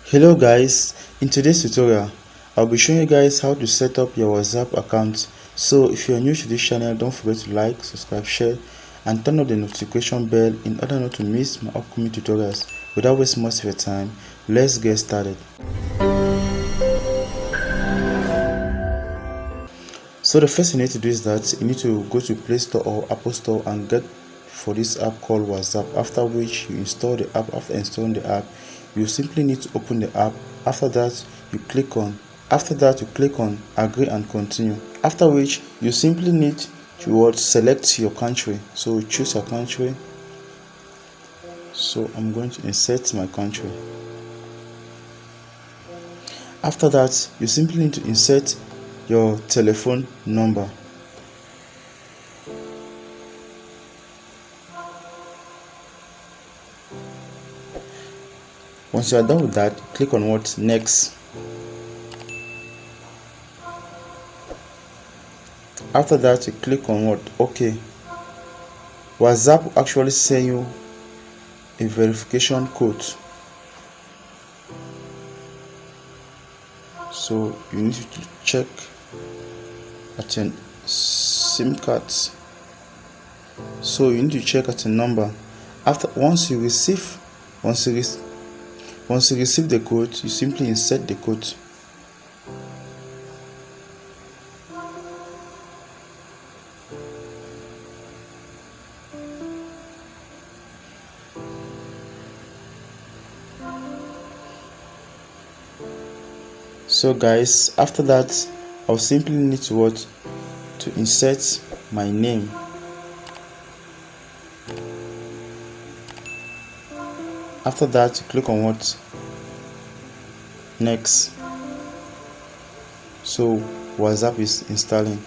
Hello guys, in today's tutorial I'll be showing you guys how to set up your WhatsApp account. So if you're new to this channel, don't forget to like, subscribe, share and turn on the notification bell in order not to miss my upcoming tutorials. Without wasting much of your time, let's get started. So the first thing you need to do is that you need to go to Play Store or Apple Store and get for this app called WhatsApp, after which you install the app. After installing the app, you simply need to open the app. After that you click on agree and continue, after which you simply need to select your country. So choose your country. So I'm going to insert my country. After that you simply need to insert your telephone number. Once you are done with that, click on next. After that you click on okay. WhatsApp will actually send you a verification code, so you need to check at your SIM cards. So you need to check at a number. Once you receive the code, you simply insert the code. So guys, after that I'll simply need to insert my name. After that you click on next. So WhatsApp is installing.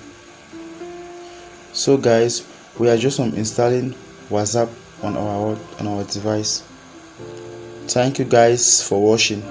So guys, we are just installing WhatsApp on our device. Thank you guys for watching.